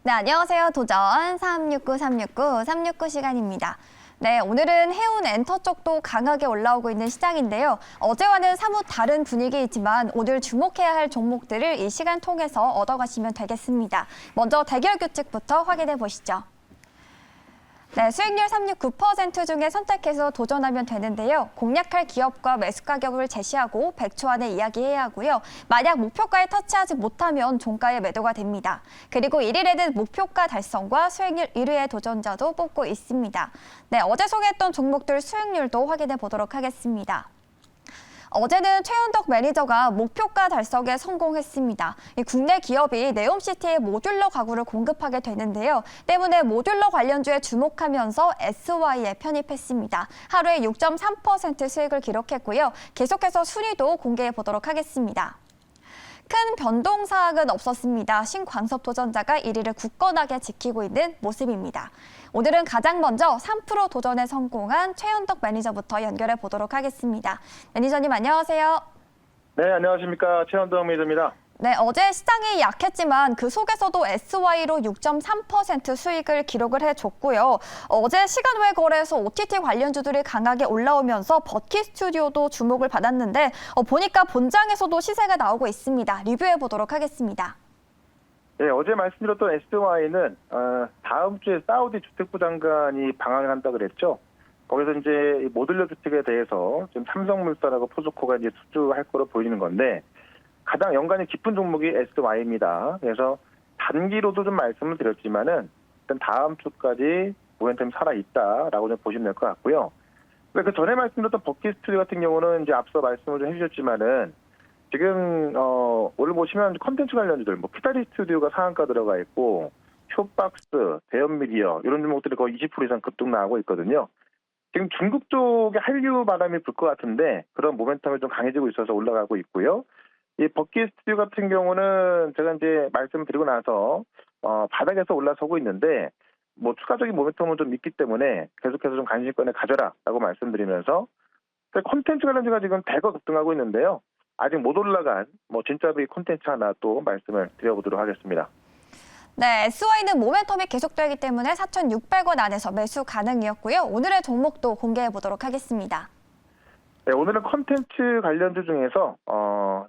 네, 안녕하세요. 도전 369 시간입니다. 네, 오늘은 해운 엔터 쪽도 강하게 올라오고 있는 시장인데요. 어제와는 사뭇 다른 분위기이지만 오늘 주목해야 할 종목들을 이 시간 통해서 얻어가시면 되겠습니다. 먼저 대결 규칙부터 확인해 보시죠. 네, 수익률 369% 중에 선택해서 도전하면 되는데요. 공략할 기업과 매수 가격을 제시하고 100초 안에 이야기해야 하고요. 만약 목표가에 터치하지 못하면 종가에 매도가 됩니다. 그리고 1일에는 목표가 달성과 수익률 1위의 도전자도 뽑고 있습니다. 네, 어제 소개했던 종목들 수익률도 확인해 보도록 하겠습니다. 어제는 최현덕 매니저가 목표가 달성에 성공했습니다. 국내 기업이 네옴시티에 모듈러 가구를 공급하게 되는데요. 때문에 모듈러 관련주에 주목하면서 SY에 편입했습니다. 하루에 6.3% 수익을 기록했고요. 계속해서 순위도 공개해 보도록 하겠습니다. 큰 변동사항은 없었습니다. 신광섭 도전자가 1위를 굳건하게 지키고 있는 모습입니다. 오늘은 가장 먼저 3% 도전에 성공한 최현덕 매니저부터 연결해 보도록 하겠습니다. 매니저님 안녕하세요. 네, 안녕하십니까. 최현덕 매니저입니다. 네, 어제 시장이 약했지만 그 속에서도 SY로 6.3% 수익을 기록을 해줬고요. 어제 시간 외 거래에서 OTT 관련주들이 강하게 올라오면서 버키 스튜디오도 주목을 받았는데 보니까 본장에서도 시세가 나오고 있습니다. 리뷰해 보도록 하겠습니다. 네, 어제 말씀드렸던 SY는 다음 주에 사우디 주택부 장관이 방한을 한다 그랬죠. 거기서 이제 모듈러 주택에 대해서 지금 삼성물산하고 포스코가 이제 수주할 거로 보이는 건데 가장 연관이 깊은 종목이 SY입니다. 그래서 단기로도 좀 말씀을 드렸지만은 일단 다음 주까지 모멘텀이 살아있다라고 좀 보시면 될 것 같고요. 그 전에 말씀드렸던 버키 스튜디오 같은 경우는 이제 앞서 말씀을 좀 해주셨지만은 지금 오늘 보시면 컨텐츠 관련주들 뭐 키다리 스튜디오가 상한가 들어가 있고 쇼박스, 대현미디어 이런 종목들이 거의 20% 이상 급등 나오고 있거든요. 지금 중국 쪽에 한류 바람이 불 것 같은데 그런 모멘텀이 좀 강해지고 있어서 올라가고 있고요. 이 버키 스튜디오 같은 경우는 제가 이제 말씀드리고 나서 바닥에서 올라서고 있는데 뭐 추가적인 모멘텀은 좀 있기 때문에 계속해서 좀 관심권에 가져라라고 말씀드리면서 콘텐츠 관련주가 지금 대거 급등하고 있는데요. 아직 못 올라간 뭐 진짜비 콘텐츠 하나 또 말씀을 드려보도록 하겠습니다. 네, SY는 모멘텀이 계속되기 때문에 4,600원 안에서 매수 가능이었고요. 오늘의 종목도 공개해 보도록 하겠습니다. 네, 오늘은 콘텐츠 관련주 중에서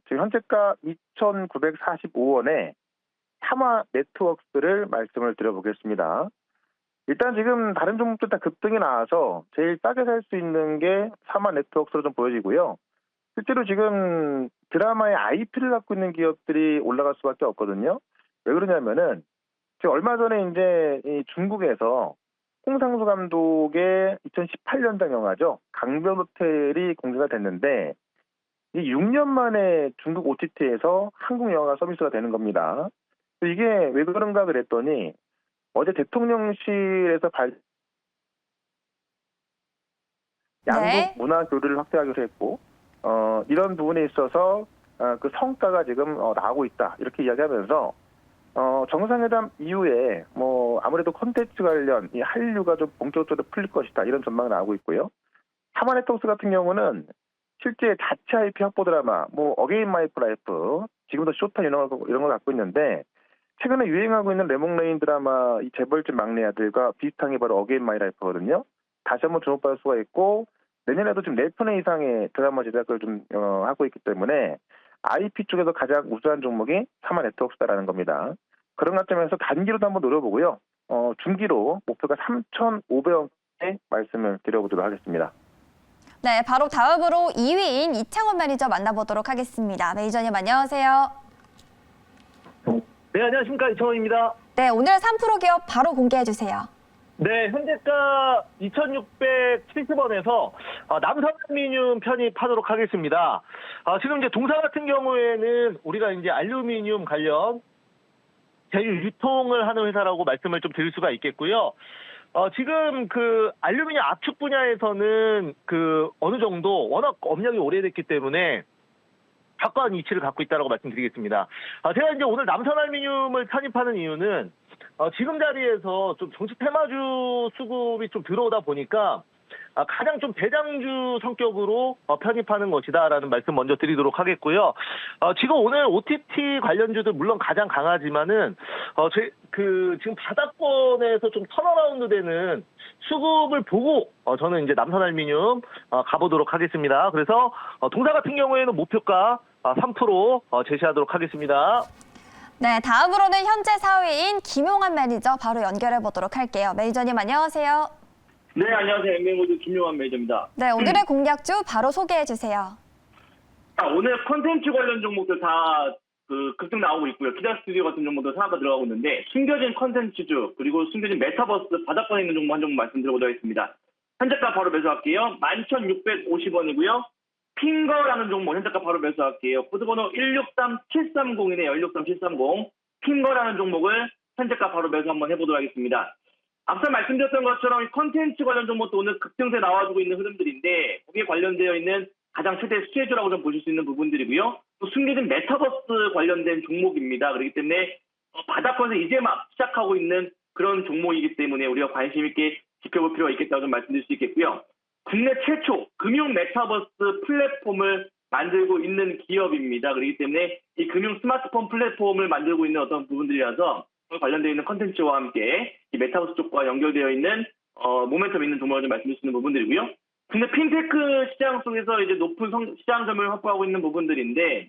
지금 현재가 2,945원에 삼화 네트워크스를 말씀을 드려보겠습니다. 일단 지금 다른 종목들 다 급등이 나와서 제일 싸게 살 수 있는 게 삼화 네트워크스로 좀 보여지고요. 실제로 지금 드라마의 IP를 갖고 있는 기업들이 올라갈 수밖에 없거든요. 왜 그러냐면은 지금 얼마 전에 이제 이 중국에서 홍상수 감독의 2018년작 영화죠. 강변호텔이 공개가 됐는데 이 6년 만에 중국 OTT에서 한국 영화가 서비스가 되는 겁니다. 이게 왜 그런가 그랬더니 어제 대통령실에서 양국 문화 교류를 확대하기로 했고 이런 부분에 있어서 그 성과가 지금 나오고 있다 이렇게 이야기하면서 정상회담 이후에 뭐 아무래도 콘텐츠 관련 이 한류가 좀 본격적으로 풀릴 것이다 이런 전망이 나오고 있고요. 하마네트워크스 같은 경우는 실제 자체 IP 확보 드라마 뭐 어게인 마이 라이프 지금도 쇼타 이런 걸 갖고 있는데 최근에 유행하고 있는 레몽레인 드라마 이 재벌집 막내 아들과 비슷한 게 바로 어게인 마이 라이프거든요. 다시 한번 주목받을 수가 있고 내년에도 지금 4편 이상의 드라마 제작을 좀 하고 있기 때문에 IP 쪽에서 가장 우수한 종목이 삼화 네트워크스다라는 겁니다. 그런 관점에서 단기로도 한번 노려보고요. 중기로 목표가 3,500원에 말씀을 드려보도록 하겠습니다. 네, 바로 다음으로 2위인 이창원 매니저 만나보도록 하겠습니다. 매니저님 안녕하세요. 네, 안녕하십니까. 이창원입니다. 네, 오늘 3% 기업 바로 공개해 주세요. 네, 현재가 2,670원에서 남성알루미늄 편입하도록 하겠습니다. 지금 이제 동사 같은 경우에는 우리가 이제 알루미늄 관련 제휴 유통을 하는 회사라고 말씀을 좀 드릴 수가 있겠고요. 지금 그 알루미늄 압축 분야에서는 그 어느 정도 워낙 업력이 오래됐기 때문에 확고한 위치를 갖고 있다고 말씀드리겠습니다. 제가 이제 오늘 남선알루미늄을 편입하는 이유는 지금 자리에서 좀 정치 테마주 수급이 좀 들어오다 보니까 가장 좀 대장주 성격으로 편입하는 것이다라는 말씀 먼저 드리도록 하겠고요. 지금 오늘 OTT 관련주들 물론 가장 강하지만은 지금 바닥권에서 좀 턴어라운드 되는 수급을 보고 저는 이제 남선알미늄 가보도록 하겠습니다. 그래서 동사 같은 경우에는 목표가 3% 제시하도록 하겠습니다. 네, 다음으로는 현재 4위인 김용환 매니저 바로 연결해 보도록 할게요. 매니저님 안녕하세요. 네, 안녕하세요. 엠뱅고드 김용환 매니저입니다. 네, 오늘의 공략주 바로 소개해 주세요. 오늘 콘텐츠 관련 종목들 다 급등 나오고 있고요. 기자 스튜디오 같은 종목도 하나가 들어가고 있는데 숨겨진 콘텐츠주 그리고 숨겨진 메타버스 바닥권에 있는 종목 한 종목 말씀드려보도록 하겠습니다. 현재가 바로 매수할게요. 11,650원이고요. 핑거라는 종목 현재가 바로 매수할게요. 코드번호 163730이네요. 163730. 핑거라는 종목을 현재가 바로 매수 한번 해보도록 하겠습니다. 앞서 말씀드렸던 것처럼 이 콘텐츠 관련 종목도 오늘 급등세 나와주고 있는 흐름들인데 거기에 관련되어 있는 가장 최대 수혜주라고 좀 보실 수 있는 부분들이고요. 또 숨겨진 메타버스 관련된 종목입니다. 그렇기 때문에 바닥권에서 이제 막 시작하고 있는 그런 종목이기 때문에 우리가 관심 있게 지켜볼 필요가 있겠다고 좀 말씀드릴 수 있겠고요. 국내 최초 금융 메타버스 플랫폼을 만들고 있는 기업입니다. 그렇기 때문에 이 금융 스마트폰 플랫폼을 만들고 있는 어떤 부분들이라서 관련되어 있는 컨텐츠와 함께 이 메타버스 쪽과 연결되어 있는 모멘텀 있는 종목을 좀 말씀드릴 수 있는 부분들이고요. 국내 핀테크 시장 속에서 이제 높은 시장점을 확보하고 있는 부분들인데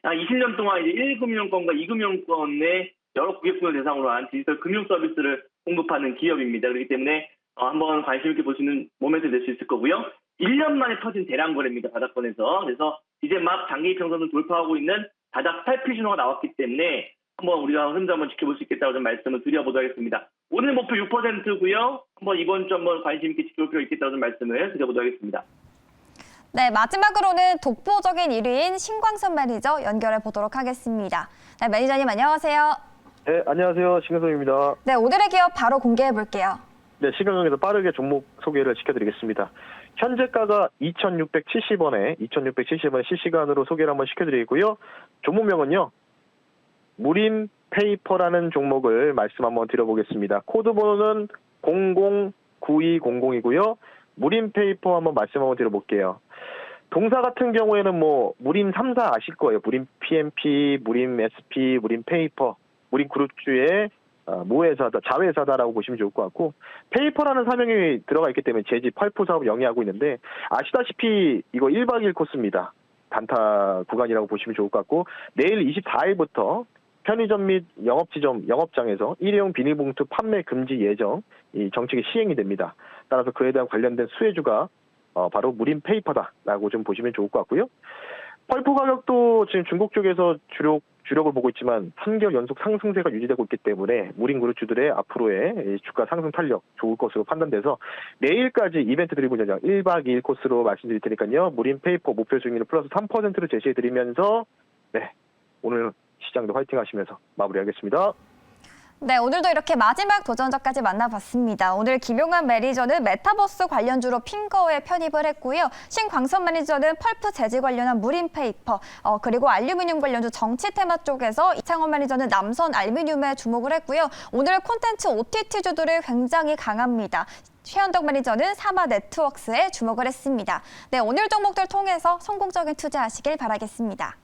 20년 동안 이제 1금융권과 2금융권의 여러 고객군을 대상으로 한 디지털 금융 서비스를 공급하는 기업입니다. 그렇기 때문에 한번 관심 있게 보시는 모멘텀이 될 수 있을 거고요. 1년 만에 터진 대량 거래입니다. 바닥권에서. 그래서 이제 막 장기 평선을 돌파하고 있는 바닥 탈피 신호가 나왔기 때문에 한번 우리가 흐름도 한번 지켜볼 수 있겠다고 좀 말씀을 드려보도록 하겠습니다. 오늘 목표 6%고요. 한번 이번 주 한번 관심 있게 지켜볼 필요 있겠다고 좀 말씀을 드려보도록 하겠습니다. 네, 마지막으로는 독보적인 1위인 신광선 매니저 연결해 보도록 하겠습니다. 네, 매니저님 안녕하세요. 네, 안녕하세요. 신경섭입니다. 네, 오늘의 기업 바로 공개해 볼게요. 네, 시간경에서 빠르게 종목 소개를 시켜드리겠습니다. 현재가가 2,670원에 실시간으로 소개를 한번 시켜드리고요. 종목명은요. 무림페이퍼라는 종목을 말씀 한번 드려보겠습니다. 코드 번호는 009200이고요. 무림페이퍼 한번 말씀 한번 드려볼게요. 동사 같은 경우에는 무림 3사 아실 거예요. 무림 PMP, 무림 SP, 무림 페이퍼, 무림 그룹주의 모회사다, 자회사다라고 보시면 좋을 것 같고, 페이퍼라는 사명이 들어가 있기 때문에 제지 펄프 사업을 영위하고 있는데, 아시다시피 이거 1박 2일 코스입니다. 단타 구간이라고 보시면 좋을 것 같고, 내일 24일부터 편의점 및 영업장에서 일회용 비닐봉투 판매 금지 예정, 이 정책이 시행이 됩니다. 따라서 그에 대한 관련된 수혜주가 바로 무림 페이퍼다라고 좀 보시면 좋을 것 같고요. 펄프 가격도 지금 중국 쪽에서 주력을 보고 있지만 3개월 연속 상승세가 유지되고 있기 때문에 무림 그룹주들의 앞으로의 주가 상승 탄력 좋을 것으로 판단돼서 내일까지 이벤트 드리고 있는 1박 2일 코스로 말씀드릴 테니까요. 무림 페이퍼 목표 수익률 플러스 3%를 제시해드리면서 오늘 시장도 화이팅 하시면서 마무리하겠습니다. 네, 오늘도 이렇게 마지막 도전자까지 만나봤습니다. 오늘 김용환 매니저는 메타버스 관련주로 핑거에 편입을 했고요. 신광선 매니저는 펄프 재질 관련한 무림페이퍼, 그리고 알루미늄 관련주 정치 테마 쪽에서 이창원 매니저는 남선 알루미늄에 주목을 했고요. 오늘 콘텐츠 OTT주들이 굉장히 강합니다. 최현덕 매니저는 사마 네트워크스에 주목을 했습니다. 네, 오늘 종목들 통해서 성공적인 투자하시길 바라겠습니다.